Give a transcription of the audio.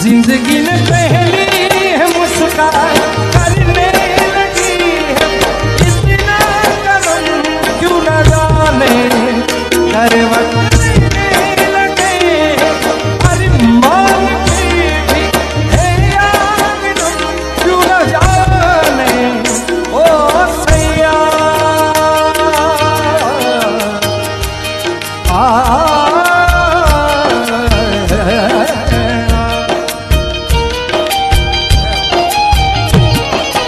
जिंदगी ने पहली है मुस्कान करने लगी है, इतना कदम क्यों न जाने करवट लेने लगे। अरे मान की भी है याद क्यों न जाने ओ सैया।